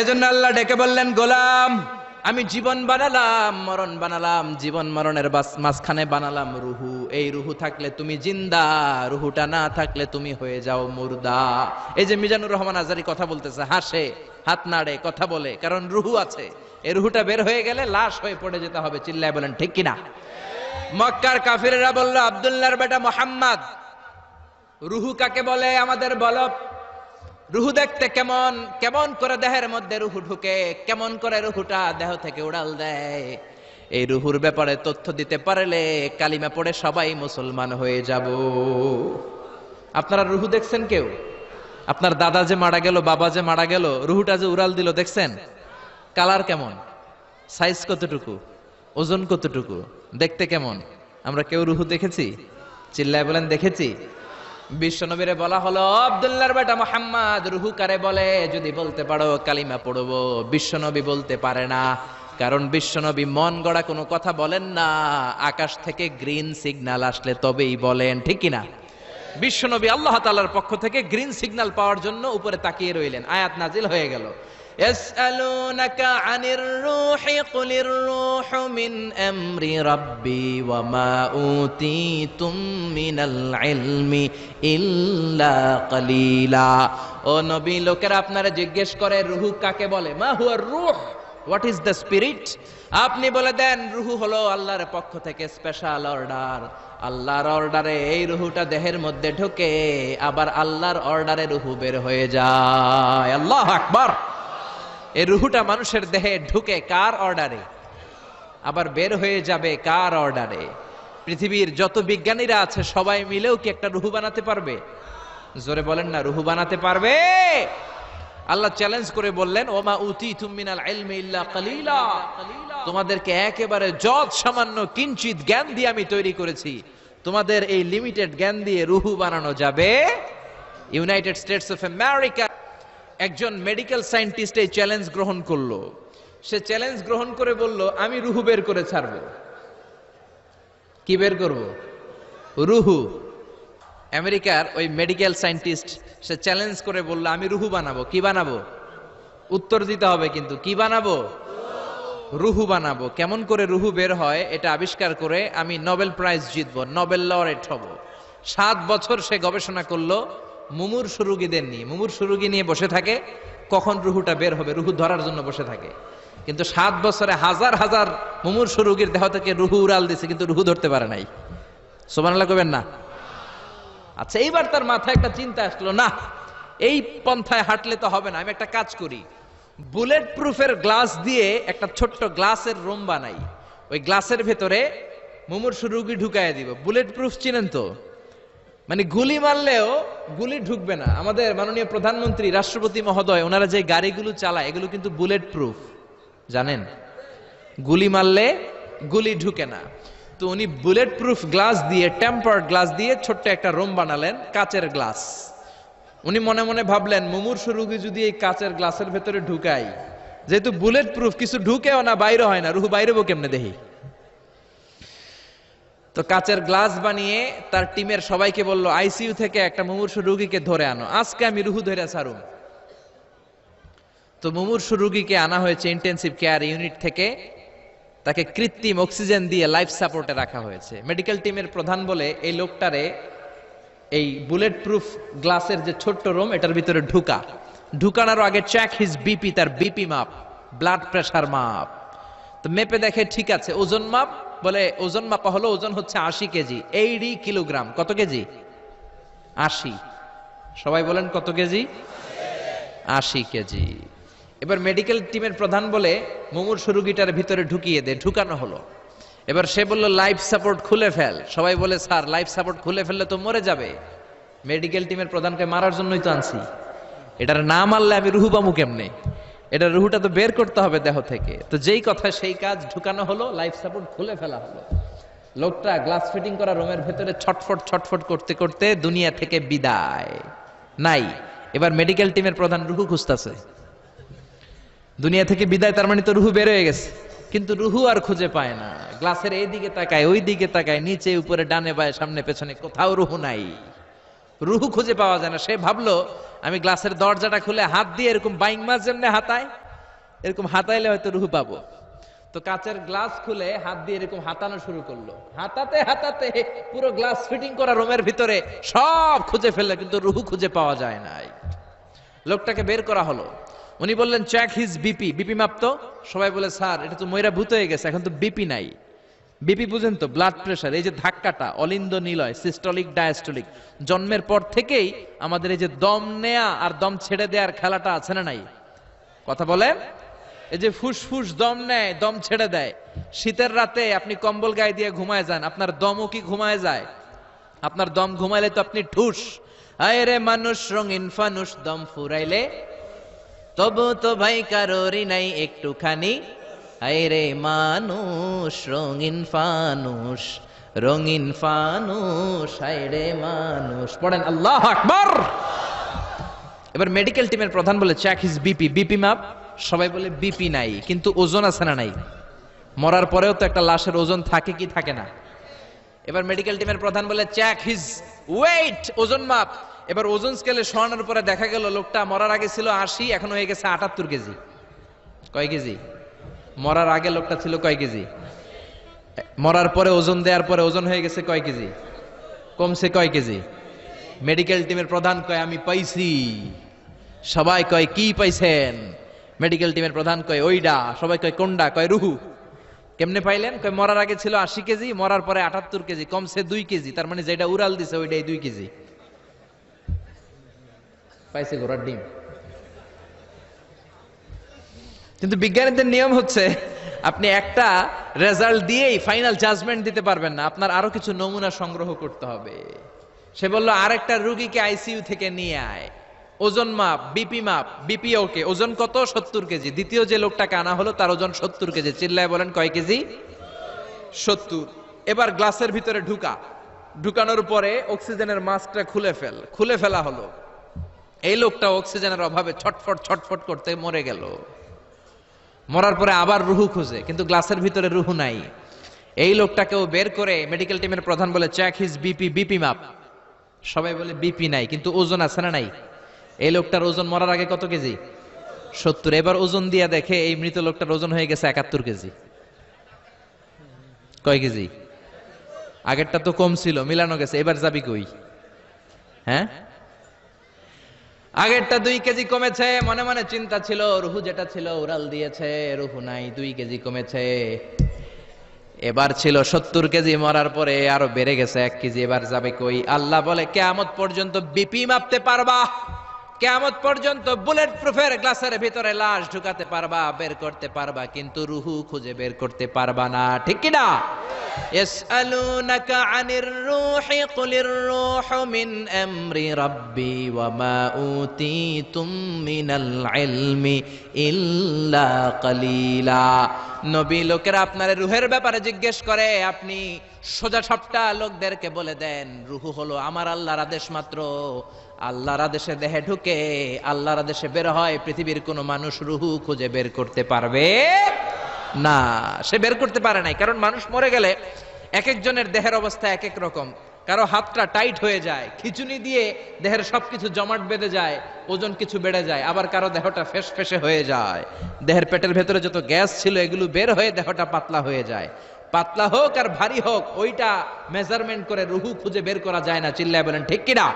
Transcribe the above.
এজন্য আল্লাহ ডেকে বললেন, গোলাম আমি জীবন বানালাম, মরণ বানালাম, জীবন মরণের মাঝখানে বানালাম রুহু। এই রুহু থাকলে তুমি জিন্দা, রুহুটা না থাকলে তুমি হয়ে যাও মুর্দা। এই যে মিজানুর রহমান আজারি কথা বলতেছে, হাসে, হাত নাড়ে, কথা বলে, কারণ রুহু আছে। এই রুহুটা বের হয়ে গেলে লাশ হয়ে পড়ে যেতে হবে। চিল্লায় বলেন ঠিক কিনা? মক্কার কাফিররা বলল, আব্দুল্লাহর বেটা মুহাম্মদ, রুহু কাকে বলে আমাদের বলো। রুহু দেখতে কেমন, কেমন করে দেহের মধ্যে রুহু ঢুকে, কেমন করে রুহুটা দেহ থেকে উড়াল দেয়। এই রুহুর ব্যাপারে তথ্য দিতে পারলে কালিমা পড়ে সবাই মুসলমান হয়ে যাব। আপনারা রুহু দেখছেন কেউ? আপনার দাদা যে মারা গেল, বাবা যে মারা গেল, রুহুটা যে উড়াল দিল, দেখছেন? কালার কেমন, সাইজ কতটুকু, ওজন কতটুকু, দেখতে কেমন? আমরা কেউ রুহু দেখেছি? চিল্লায় বলেন দেখেছি। বিশ্বনবীরে বলা হলো, আব্দুল্লাহর বেটা মুহাম্মদ, রুহু কারে বলে যদি বলতে পারো কালিমা পড়বো। বিশ্বনবী বলতে পারে না, কারণ বিশ্বনবী মন গড়া কোনো কথা বলেন না। আকাশ থেকে গ্রিন সিগন্যাল আসলে তবেই বলেন, ঠিক কিনা? বিশ্বনবী আল্লাহ তাআলার পক্ষ থেকে গ্রিন সিগন্যাল পাওয়ার জন্য উপরে তাকিয়ে রইলেন। আয়াত নাজিল হয়ে গেল, ইয়াসআলুনাকা আনির রূহি কুলির রূহু মিন আমরি রাব্বি ওয়া মা উতীতুম মিনাল ইলমি ইল্লা কালিলা। ও নবী, লোকেরা আপনারা জিজ্ঞেস করে রূহ কাকে বলে। মা হুয়া রূহ, হোয়াট ইজ দ্য স্পিরিট? আপনি বলে দেন রূহ হলো আল্লাহর পক্ষ থেকে স্পেশাল অর্ডার। আল্লাহর অর্ডারে এই রূহটা দেহের মধ্যে ঢোকে, আবার আল্লাহর অর্ডারে রূহ বের হয়ে যায়। আল্লাহু আকবার। এই রুহুটা মানুষের দেহে ঢুকে কার অর্ডারে, আবার বের হয়ে যাবে কার অর্ডারে? পৃথিবীর যত বিজ্ঞানীরা আছে সবাই মিলেও কি একটা রুহু বানাতে পারবে? জোরে বলেন না, রুহু বানাতে পারবে? আল্লাহ চ্যালেঞ্জ করে বললেন, ওমা উতীতুম মিনাল ইলমি ইল্লা কালিলা। তোমাদেরকে একেবারে যত সামান্য কিঞ্চিত জ্ঞান দিয়ে আমি তৈরি করেছি, তোমাদের এই লিমিটেড জ্ঞান দিয়ে রুহু বানানো যাবে? ইউনাইটেড স্টেটস অফ আমেরিকা একজন মেডিকেল সায়েন্টিস্ট এই চ্যালেঞ্জ গ্রহণ করলো। সে চ্যালেঞ্জ গ্রহণ করে বলল, আমি রুহু বের করে ছাড়বো। কি বের করব? রুহু। আমেরিকার ওই মেডিকেল সায়েন্টিস্ট সে চ্যালেঞ্জ করে বলল, আমি রুহু বানাবো। কি বানাবো? উত্তর দিতে হবে কিন্তু, কি বানাবো? রুহু বানাবো। কেমন করে রুহু বের হয় এটা আবিষ্কার করে আমি নোবেল প্রাইজ জিতবো, নোবেল লরেট হব। 7 বছর সে গবেষণা করলো মুমূর্ষু রোগীদের নিয়ে। মুমূর্ষু রোগী নিয়ে বসে থাকে, কখন রুহুটা বের হবে, রুহু ধরার জন্য বসে থাকে। কিন্তু 7 বছরে হাজার হাজার মুমূর্ষু রোগীর দেহ থেকে রুহু উড়াল দিছে, কিন্তু রুহু ধরতে পারে নাই। সুবহানাল্লাহ কইবেন না? আচ্ছা, এইবার তার মাথায় একটা চিন্তা আসলো, না এই পন্থায় হাঁটলে তো হবে না, আমি একটা কাজ করি। বুলেট প্রুফের গ্লাস দিয়ে একটা ছোট্ট গ্লাসের রুম বানাই, ওই গ্লাসের ভেতরে মুমূর্ষু রোগী ঢুকায় দিব। বুলেট প্রুফ চিনেন তো? মানে গুলি মারলেও গুলি ঢুকবে না। আমাদের মাননীয় প্রধানমন্ত্রী, রাষ্ট্রপতি মহোদয়, ওনারা যে গাড়িগুলো চালায় এগুলো কিন্তু বুলেট প্রুফ, জানেন? গুলি মারলে গুলি ঢুকে না। তো উনি বুলেট প্রুফ গ্লাস দিয়ে, টেম্পার্ড গ্লাস দিয়ে ছোট্ট একটা রুম বানালেন, কাচের গ্লাস। উনি মনে মনে ভাবলেন, মুমূর্ষু রোগী যদি এই কাচের গ্লাসের ভেতরে ঢুকাই, যেহেতু বুলেট প্রুফ, কিছু ঢুকেও না, বাইরে হয় না, রুহু বাইরেবো কেমনে দেখি। তো কাচের গ্লাস বানিয়ে তার টিমের সবাইকে বলল, আইসিইউ থেকে একটা মুমূর্ষু রোগীকে ধরে আনো, আজকে আমি রুহু ধরে ছাড়ুম। তো মুমূর্ষু রোগীকে আনা হয়েছে ইন্টেনসিভ কেয়ার ইউনিট থেকে, তাকে কৃত্রিম অক্সিজেন দিয়ে লাইফ সাপোর্টে রাখা হয়েছে। মেডিকেল টিমের প্রধান বলে, এই লোকটারে এই বুলেট প্রুফ গ্লাসের যে ছোট্ট রুম, এটার ভিতরে ঢুকানোর আগে চেক হিজ বিপি, তার বিপি মাপ, ব্লাড প্রেশার মাপ। তো মেপে দেখে ঠিক আছে। ওজন মাপ, বলে ওজন মাপা হলো, ওজন হচ্ছে 80 কেজি, 80 কিলোগ্রাম। কত কেজি? 80। সবাই বলেন কত কেজি? 80 কেজি। এবার মেডিকেল টিমের প্রধান বলে, মুমূর্ষু রোগীটার ভিতরে ঢুকিয়ে দে। ঢুকানো হলো। এবার সে বলল, লাইফ সাপোর্ট খুলে ফেল। সবাই বলে, স্যার লাইফ সাপোর্ট খুলে ফেললে তো মরে যাবে। মেডিকেল টিমের প্রধানকে মারার জন্যই তো আনছি, এটার না মারলে আমি রুহু পামু কেমনে? এটা রুহুটা তো বের করতে হবে দেহ থেকে। তো যেই কথা সেই কাজ, ঢুকানো হলো, লাইফ সাপোর্ট খুলে ফেলা হলো। লোকটা গ্লাস ফিটিং করা রুমের ভেতরে ছটফট ছটফট করতে করতে দুনিয়া থেকে বিদায় নাই। এবার মেডিকেল টিমের প্রধান রুহু খুঁজতেছে। দুনিয়া থেকে বিদায়, তার মানে তো রুহু বের হয়ে গেছে, কিন্তু রুহু আর খুঁজে পায় না। গ্লাসের এই দিকে তাকায়, ওই দিকে তাকায়, নিচে উপরে, ডানে বায়ে, সামনে পেছনে, কোথাও রুহু নাই। রুহু খুঁজে পাওয়া যায় না। সে ভাবলো, আমি গ্লাসের দরজাটা খুলে হাত দিয়ে এরকম বাইং মাছ যেমনে হাতায়, এরকম হাতাইলে হয়তো রুহু পাবো। তো কাচের গ্লাস খুলে হাত দিয়ে এরকম হাতানো শুরু করলো, হাতাতে হাতাতে পুরো গ্লাস ফিটিং করা রুমের ভিতরে সব খুঁজে ফেললো, কিন্তু রুহু খুঁজে পাওয়া যায় নাই। লোকটাকে বের করা হলো, উনি বললেন চেক হিজ বিপি, বিপি মাপতো। সবাই বলে স্যার এটা তো ময়রা ভূত হয়ে গেছে, এখন তো বিপি নাই। বিপি বুঝেন তো, ব্লাড প্রেশার, এই যে ধাক্কাটা অলিন্দ নিলয়, সিস্টলিক ডায়াস্টলিক, জন্মের পর থেকেই আমাদের এই যে দম নেয়া আর দম ছেড়ে দেওয়ার খেলাটা আছে না নাই? কথা বলেন। এই যে ফুসফুস দম নেয় দম ছেড়ে দেয়, শীতের রাতে আপনি কম্বল গায়ে দিয়ে ঘুমায় যান, আপনার দমও কি ঘুমায় যায়? আপনার দম ঘুমাইলে তো আপনি ঠুস। আয় রে মানুষ রঙিন ফানুস, দম ফুরাইলে তবু তো ভাই কারোরই নাই একটুখানি। আয় রে মানুষ রঙিন ফানুস, রঙিন ফানুস, আয় রে মানুষ। পড়েন আল্লাহ আকবার। এবার মেডিকেল টিমের প্রধান বলে চেক হিজ বিপি, বিপি মাপ। সবাই বলে বিপি নাই, কিন্তু ওজন আছে না নাই? মরার পরেও তো একটা লাশের ওজন থাকে কি থাকে না? এবার মেডিকেল টিমের প্রধান বলে চেক হিজ ওয়েট, ওজন মাপ। এবার ওজন স্কেলে সরানোর পরে দেখা গেল লোকটা মরার আগে ছিল 80, এখন হয়ে গেছে 78 কেজি। কয় কেজি? মরার আগে লোকটা ছিল কয় কেজি? মরার পরে ওজন দেওয়ার পরে ওজন হয়ে গেছে কয় কেজি? কমছে কয় কেজি? মেডিকেল টিমের প্রধান কয় আমি পাইছি। সবাই কয় কি পাইছেন? মেডিকেল টিমের প্রধান কয় ওইডা। সবাই কয় কোনডা? কয় রুহু। কেমনে পাইলেন? কয় মরার আগে ছিল 80 কেজি, মরার পরে 78 কেজি, কমছে 2 কেজি। তার মানে যেটা উড়াল দিছে ওইটাই 2 কেজি। পাইছে ঘোড়ার ডিম। কিন্তু বিজ্ঞানীদের নিয়ম হচ্ছে আপনি একটা রেজাল্ট দিয়েই ফাইনাল জাজমেন্ট দিতে পারবেন না, আপনার আরো কিছু নমুনা সংগ্রহ করতে হবে। সে বলল আরেকটা রোগীকে আইসিইউ থেকে নিয়ে আয়, ওজন মাপ, বিপি মাপ। বিপি ওকে, ওজন কত? 70 কেজি। দ্বিতীয় যে লোকটাকে আনা হলো তার ওজন 70 কেজি। চিল্লায় বলেন কয় কেজি? 70। এবার গ্লাসের ভিতরে ঢুকানোর পরে অক্সিজেনের মাস্কটা খুলে ফেলা হলো। এই লোকটা অক্সিজেনের অভাবে ছটফট ছটফট করতে মরে গেল। মরার পরে আবার রুহু খুঁজে, কিন্তু গ্লাসের ভিতরে রুহু নাই। এই লোকটাকেও বের করে মেডিকেল টিমের প্রধান বলে চেক হিজ বিপি, বিপি মাপ। সবাই বলে বিপি নাই, কিন্তু ওজন আছে না নাই? এই লোকটার ওজন মরার আগে কত কেজি? 70। এবার ওজন দিয়ে দেখে এই মৃত লোকটার ওজন হয়ে গেছে 71 কেজি। কয় কেজি? আগেরটা তো কম ছিল, মিলানো গেছে। এবার যাবি কই? হ্যাঁ, আগেরটা 2 কেজি কমেছে। মনে মনে চিন্তা ছিল, রুহু যেটা ছিল উড়াল দিয়েছে, রুহু নাই, 2 কেজি কমেছে। এবার ছিল 70 কেজি, মরার পরে আরো বেড়ে গেছে 1 কেজি। এবার যাবে কই? আল্লাহ বলে কিয়ামত পর্যন্ত বিপি মাপতে পারবা, কিয়ামত পর্যন্ত বুলেট প্রুফের গ্লাসের ভিতরে লাশ ঢুকাতে পারবা, বের করতে পারবা, কিন্তু রুহু খুঁজে বের করতে পারবা না। ঠিক কি না? ইয়াসআলুনাকা আনির রূহি কুলির রূহু মিন আমরি রাব্বি ওয়া মা উতীতুম মিনাল ইলমি ইল্লা কালিলা। নবী লোকেরা আপনার রুহের ব্যাপারে জিজ্ঞেস করে, আপনি সোজা সাপটা লোকদেরকে বলে দেন রুহু হলো আমার আল্লাহর আদেশ মাত্র। আল্লাহর আদেশে দেহে ঢুকে, আল্লাহর আদেশে বের হয়। পৃথিবীর কোন মানুষ রুহু খুঁজে বের করতে পারবে না। সে বের করতে পারে নাই, কারণ মানুষ মরে গেলে এক একজনের দেহের অবস্থা এক এক রকম। কারো হাতটা টাইট হয়ে যায়, খিচুনি দিয়ে দেহের সবকিছু জমাট বেঁধে যায়, ওজন কিছু বেড়ে যায়। আবার কারো দেহটা ফেসফেসে হয়ে যায়, দেহের পেটের ভেতরে যত গ্যাস ছিল এগুলো বের হয়ে দেহটা পাতলা হয়ে যায়। পাতলা হোক আর ভারী হোক, ওইটা মেজারমেন্ট করে রুহু খুঁজে বের করা যায় না। চিল্লায় বলেন ঠিক কিনা?